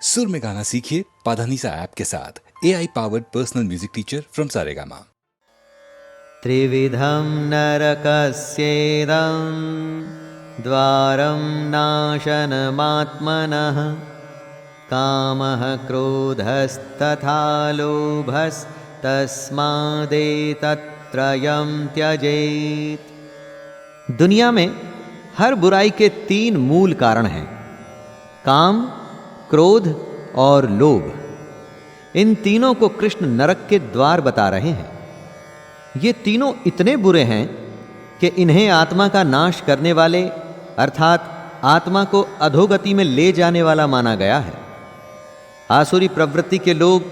सुर में गाना सीखिए पाधानीसा ऐप के साथ। AI powered personal music teacher from Saregama. त्रिविधं नरकस्येदं द्वारं नाशनमात्मनः कामः क्रोधस्तथा लोभस्तस्मादेतत्त्रयं त्यजेत्। दुनिया में हर बुराई के 3 मूल कारण हैं, काम, क्रोध और लोभ। इन तीनों को कृष्ण नरक के द्वार बता रहे हैं। ये तीनों इतने बुरे हैं कि इन्हें आत्मा का नाश करने वाले अर्थात आत्मा को अधोगति में ले जाने वाला माना गया है। आसुरी प्रवृत्ति के लोग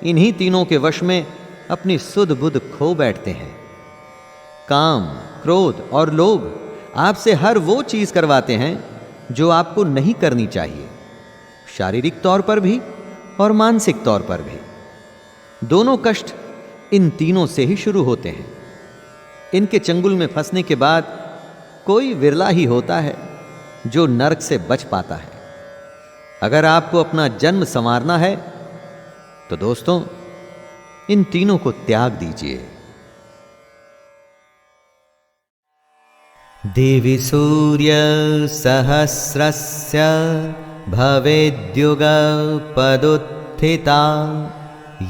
इन्हीं तीनों के वश में अपनी सुध बुध खो बैठते हैं। काम, क्रोध और लोभ आपसे हर वो चीज करवाते हैं जो आपको नहीं करनी चाहिए, शारीरिक तौर पर भी और मानसिक तौर पर भी। दोनों कष्ट इन तीनों से ही शुरू होते हैं। इनके चंगुल में फंसने के बाद कोई विरला ही होता है जो नरक से बच पाता है। अगर आपको अपना जन्म संवारना है तो दोस्तों इन तीनों को त्याग दीजिए। देवी सूर्य सहस्रस्य भवेद्युगपदुत्थिता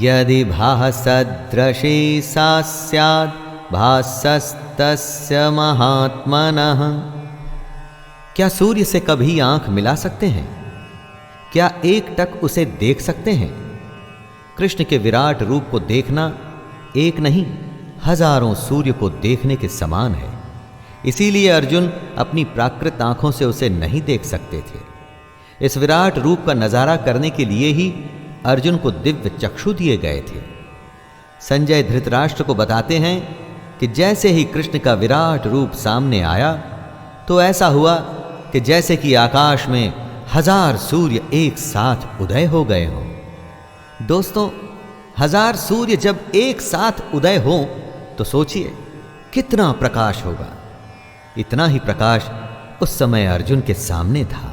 यदि भासदृशी सा स्यात् भासस्तस्य महात्मनः। क्या सूर्य से कभी आंख मिला सकते हैं? क्या एक टक उसे देख सकते हैं? कृष्ण के विराट रूप को देखना एक नहीं, हजारों सूर्य को देखने के समान है। इसीलिए अर्जुन अपनी प्राकृत आंखों से उसे नहीं देख सकते थे। इस विराट रूप का नजारा करने के लिए ही अर्जुन को दिव्य चक्षु दिए गए थे। संजय धृतराष्ट्र को बताते हैं कि जैसे ही कृष्ण का विराट रूप सामने आया तो ऐसा हुआ कि जैसे कि आकाश में 1000 सूर्य एक साथ उदय हो गए हों। दोस्तों, 1000 सूर्य जब एक साथ उदय हो तो सोचिए कितना प्रकाश होगा। इतना ही प्रकाश उस समय अर्जुन के सामने था।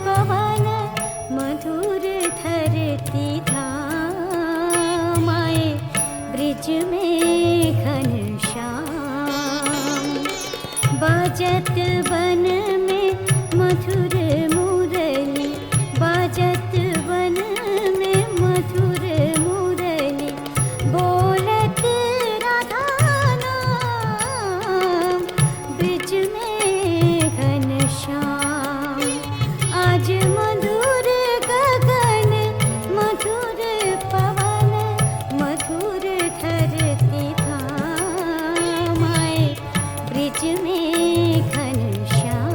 पवन मधुर धरती धाम आए ब्रिज में घनश्याम। बाजत वन में मधुर मुरली, बाजत वन में मधुर मुरली, बोलत राधा नाम ब्रिज में घनश्याम। आज मधुर गगन मधुर पवन मधुर धरती धाम आए ब्रिज में घनश्याम।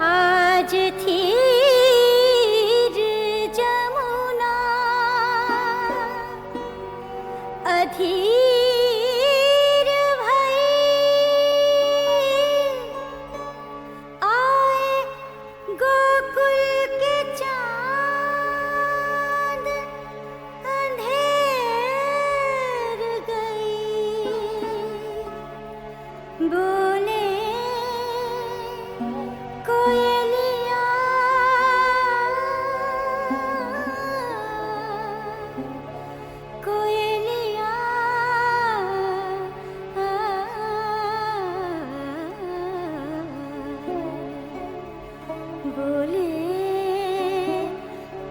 आज थीर जमुना अधीर भई, आए गोकुल के चाँद अंधेर गई। बोले कोयलिया कोयलिया बोले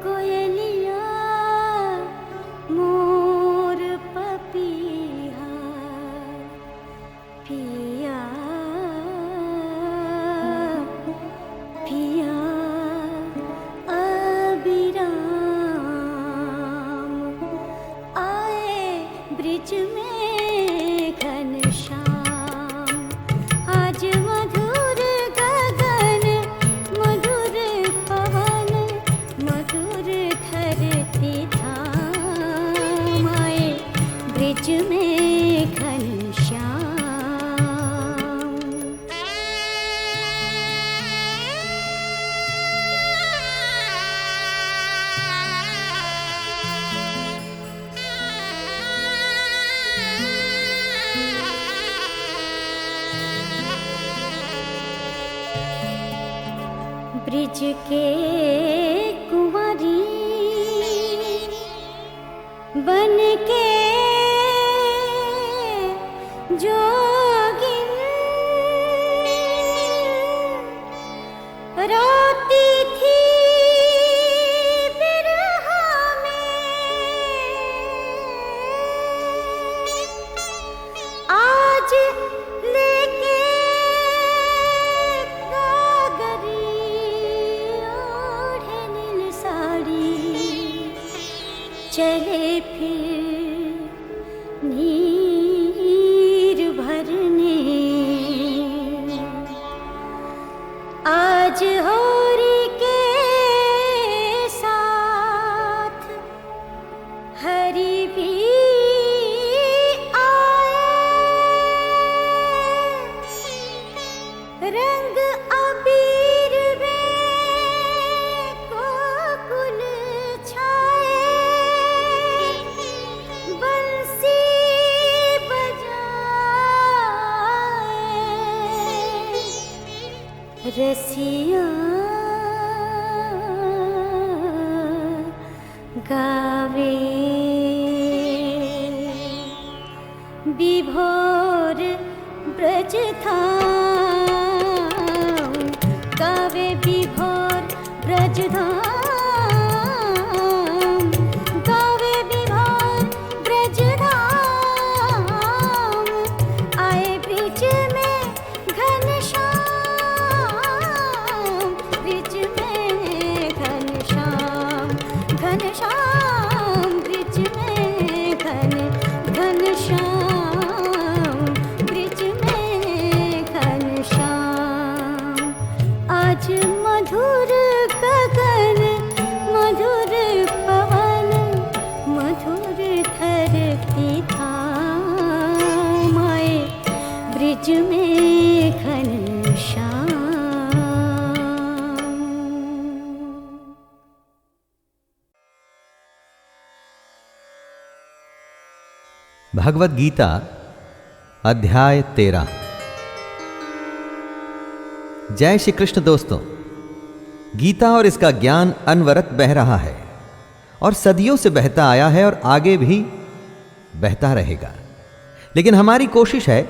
कोयलिया मोर पपीहा पिया पिया अबिराम आए ब्रिज में घनश्याम। आज मधुर गगन मधुर पवन मधुर धरती धाम आए ब्रिज में घनश्याम। ब्रिज के कुंवारी बन के जोगिन रोती थी बिरहा में। आज लेके गागरी ओढ़े नील साड़ी, चले फिर नीर भरने। आज होरी के साथ हरि भी आए, रंग अबीर में गोकुल छाए। बंसी बजाए रसिया गावे, विभोर ब्रज धाम गावे, विभोर ब्रज धाम गावे, विभोर ब्रज धाम आए ब्रिज में घनश्याम। ब्रिज में घनश्याम घनश्याम ब्रिज में घनश्याम ब्रिज में ब्रिज में घनश्याम। भगवत गीता अध्याय 13। जय श्री कृष्ण दोस्तों, गीता और इसका ज्ञान अनवरत बह रहा है और सदियों से बहता आया है और आगे भी बहता रहेगा। लेकिन हमारी कोशिश है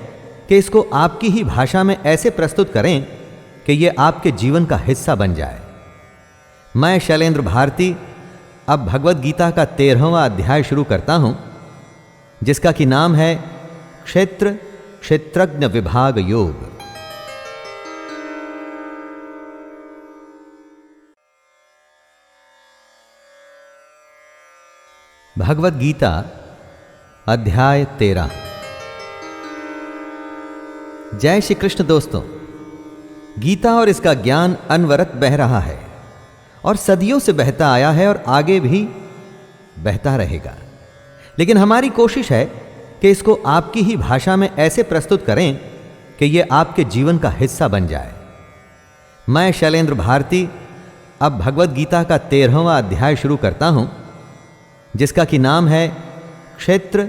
कि इसको आपकी ही भाषा में ऐसे प्रस्तुत करें कि यह आपके जीवन का हिस्सा बन जाए। मैं शैलेंद्र भारती अब भगवत गीता का 13वां अध्याय शुरू करता हूं, जिसका कि नाम है क्षेत्र क्षेत्रज्ञ विभाग योग। भगवत गीता अध्याय 13। जय श्री कृष्ण दोस्तों, गीता और इसका ज्ञान अनवरत बह रहा है और सदियों से बहता आया है और आगे भी बहता रहेगा। लेकिन हमारी कोशिश है कि इसको आपकी ही भाषा में ऐसे प्रस्तुत करें कि यह आपके जीवन का हिस्सा बन जाए। मैं शैलेंद्र भारती अब भगवत गीता का 13वां अध्याय शुरू करता हूं, जिसका कि नाम है क्षेत्र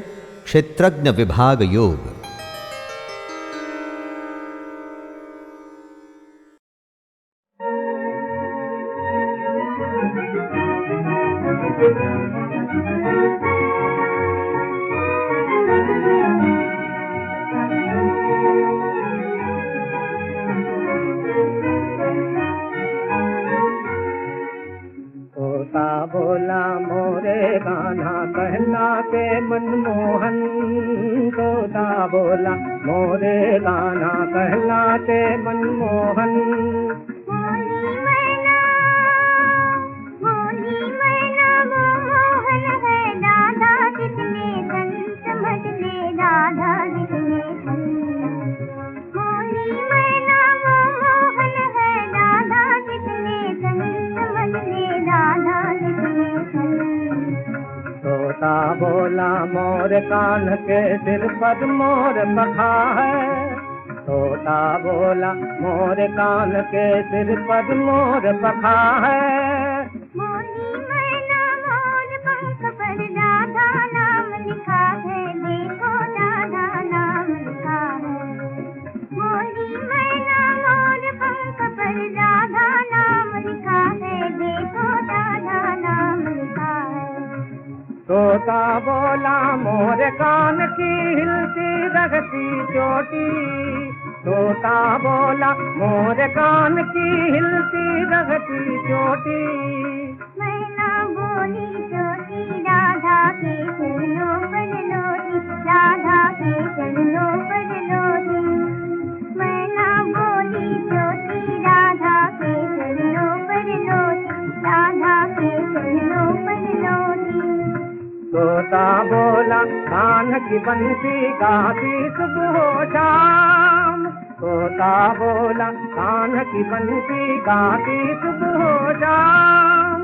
क्षेत्रज्ञ विभाग योग। बोला मोरे गाना कहना के मनमोहन, तोता बोला मोरे गाना कहना के मनमोहन। बोली मैना मोहन है दादा कितने धन, समझ ले दादा कितने धन। बोली मैना मोहन है दादा कितने धन, समझ ले दादा कितने धन। तोता बोला मोर कान के सिर पर मोर पखा है, तोता बोला मोर कान के सिर पर मोर पखा है। बोली मैना मोर पंख पर राधा नाम लिखा है, देखो राधा नाम लिखा है। बोली मैना मोर पंख पर राधा नाम लिखा है, देखो राधा नाम लिखा है। तोता बोला मोर कान की हिलती रखती चोटी, तोता बोला मोर कान की हिलती रखती चोटी। मैना बोली चोटी राधा के चरणों पर लौटी, राधा के चरणों पर लौटी। मैना बोली चोटी राधा के चरणों पर लौटी, राधा के चरणों पर लौटी। तोता बोला कान की बंसी गाती सुबह हो शाम, तोता बोला कान की बंसी गाती सुबह हो शाम।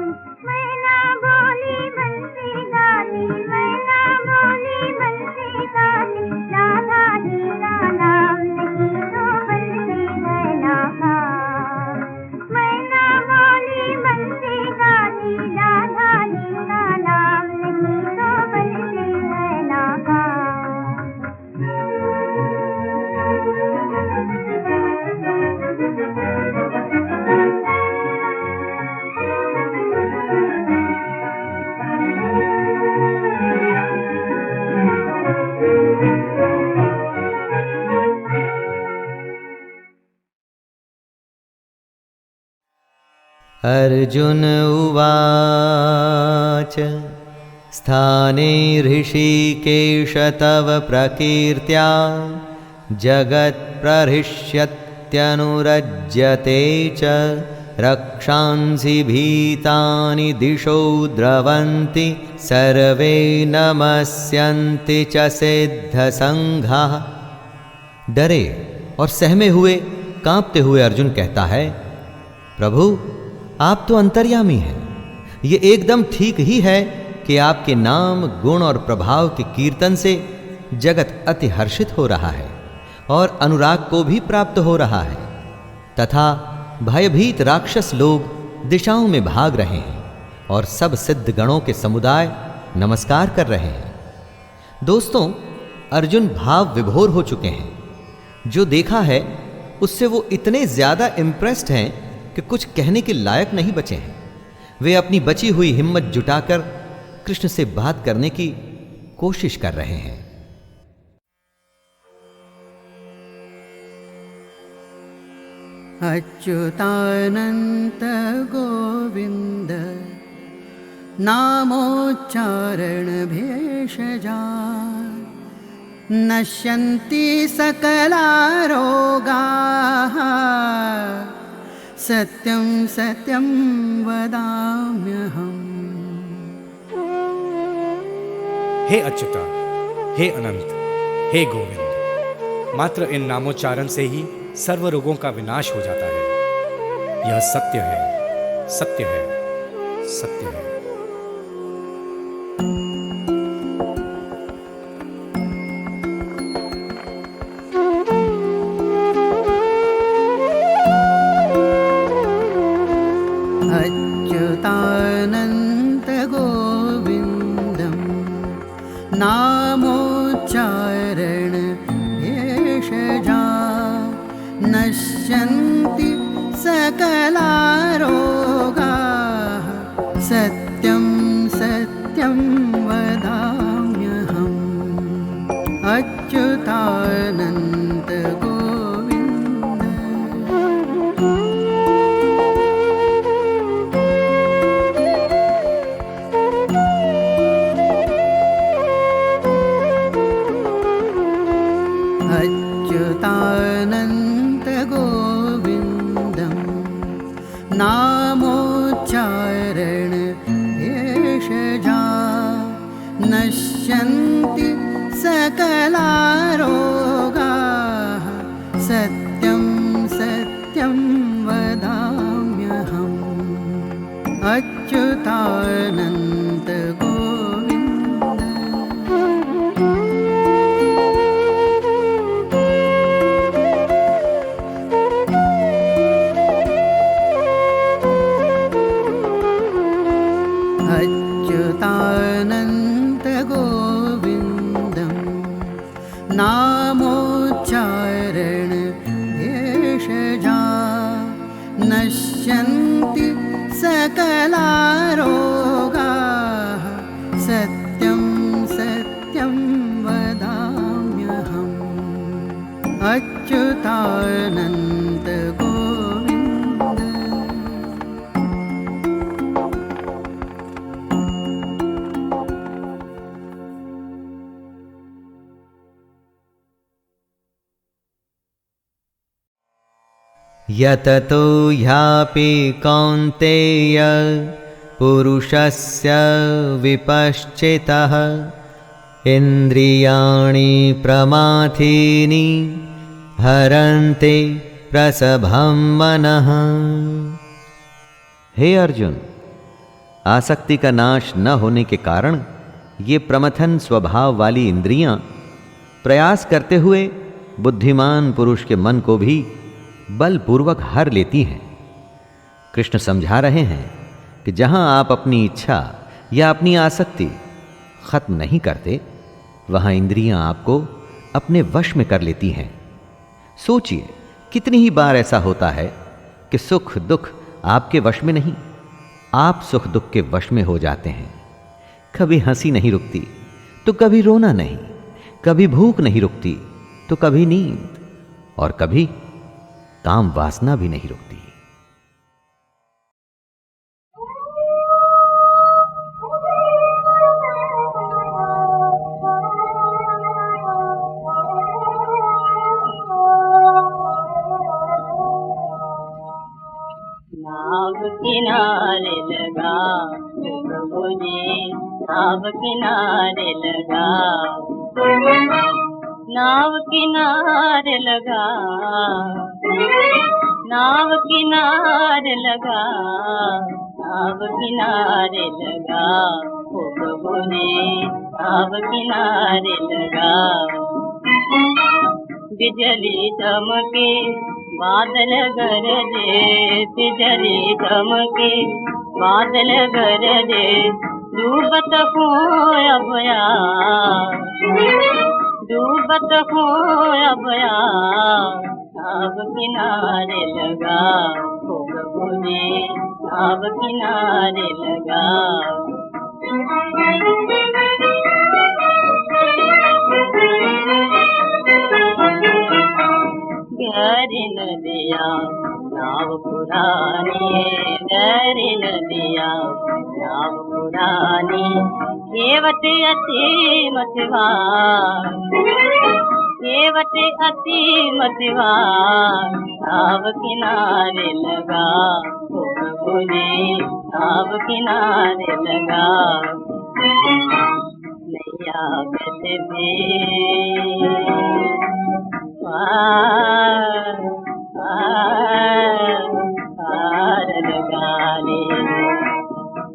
मैना बोली बंसी गाती, मैना बोली बंसी गाती, राधा जी का नाम नहीं तो बंसी है नाकाम। मैना बोली बंसी गाती, राधा जी का नाम नहीं तो बंसी है नाकाम। अर्जुन उवाच स्थाने ऋषिकेश तव प्रकीर्त्या जगत्प्रहृष्यत्यनुरज्यते च रक्षांसि भीतानि दिशो द्रवन्ति सर्वे नमस्यन्ति च सिद्धसंघाः। डरे और सहमे हुए कांपते हुए अर्जुन कहता है, प्रभु आप तो अंतर्यामी हैं। ये एकदम ठीक ही है कि आपके नाम गुण और प्रभाव के कीर्तन से जगत अति हर्षित हो रहा है और अनुराग को भी प्राप्त हो रहा है तथा भयभीत राक्षस लोग दिशाओं में भाग रहे हैं और सब सिद्ध गणों के समुदाय नमस्कार कर रहे हैं। दोस्तों, अर्जुन भाव विभोर हो चुके हैं। जो देखा है उससे वो इतने ज्यादा इम्प्रेस्ड हैं कि कुछ कहने के लायक नहीं बचे हैं। वे अपनी बची हुई हिम्मत जुटाकर कृष्ण से बात करने की कोशिश कर रहे हैं। अच्युतानंत गोविंद नामोच्चारण भेषजा नश्यन्ति सकला रोगाः सत्यं सत्यं वदाम्यहम्। हे अच्युता, हे अनंत, हे गोविंद, मात्र इन नामोच्चारण से ही सर्व रोगों का विनाश हो जाता है। यह सत्य है, सत्य है, सत्य है। अच्युतानंत गोविंदम नामोच्चारण भेषजा नश्यन्ति सकला रोगाः सत्यं सत्यं वदाम्यहम्। अच्युतानंत गोविंद। अच्युतानंत गोविंदम नामोच्चारण भेषजा नश्यन्ति सकला रोगाः सत्यं सत्यं वदाम्यहम्। अच्युतानंत गोविंद। अच्युतानंत गोविंदम नामोच्चारण भेषजा नश्यन्ति सकला रोगाः सत्यं सत्यं वदाम्यहम्। अच्युतानंत गोविंद। यततो ह्यापि कौन्तेय पुरुषस्य विपश्चितः इन्द्रियाणि प्रमाथीनि हरन्ते प्रसभं मनः। हे अर्जुन, आसक्ति का नाश न होने के कारण ये प्रमथन स्वभाव वाली इंद्रियां प्रयास करते हुए बुद्धिमान पुरुष के मन को भी बलपूर्वक हर लेती हैं। कृष्ण समझा रहे हैं कि जहां आप अपनी इच्छा या अपनी आसक्ति खत्म नहीं करते, वहां इंद्रियां आपको अपने वश में कर लेती हैं। सोचिए, कितनी ही बार ऐसा होता है कि सुख दुख आपके वश में नहीं, आप सुख दुख के वश में हो जाते हैं। कभी हंसी नहीं रुकती तो कभी रोना नहीं, कभी भूख नहीं रुकती तो कभी नींद, और कभी काम वासना भी नहीं रुकती। नाव किनारे लगा प्रभु जी, नाव किनारे लगा, नाव किनारे लगा, नाव किनारे लगा, नाव किनारे लगा, ओ प्रभु जी नाव किनारे लगा। बिजली चमके बादल गरजे, बिजली चमके बादल गरजे, डूबत हूँ अब यार, डूबत हूँ अब यार, अब किनारे लगा ओ प्रभु जी, अब किनारे लगा। गहरी नदिया नाव पुरानी, गहरी नदिया नाव पुरानी, केवट अति मतवार, केवट अति मतवार, नाव किनारे लगा ओ प्रभु जी, नाव किनारे लगा। नैया कैसे भी पार लगा ले,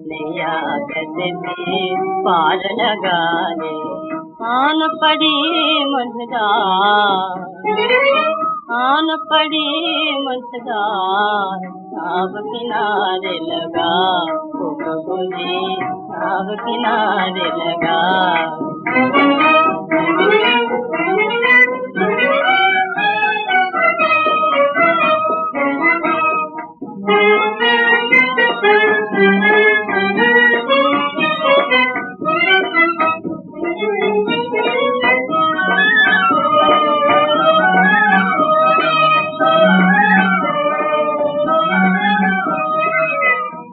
नैया कैसे भी पार लगा ले। आन पड़ी मझदार, आन पड़ी मझदार, नाव किनारे लगा ओ प्रभु जी, नाव किनारे लगा।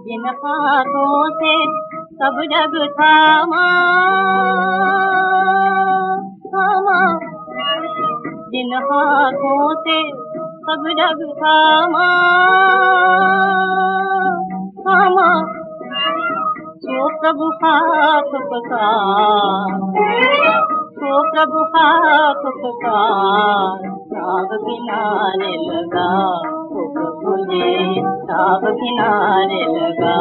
जिन हाथों से सब जग थामा, थामा, जिन हाथों से सब जग थामा, थामा, सो प्रभु हाथ पसार, सो प्रभु हाथ पसार, नाव किनारे लगा ओ प्रभु जी, नाव किनारे लगा।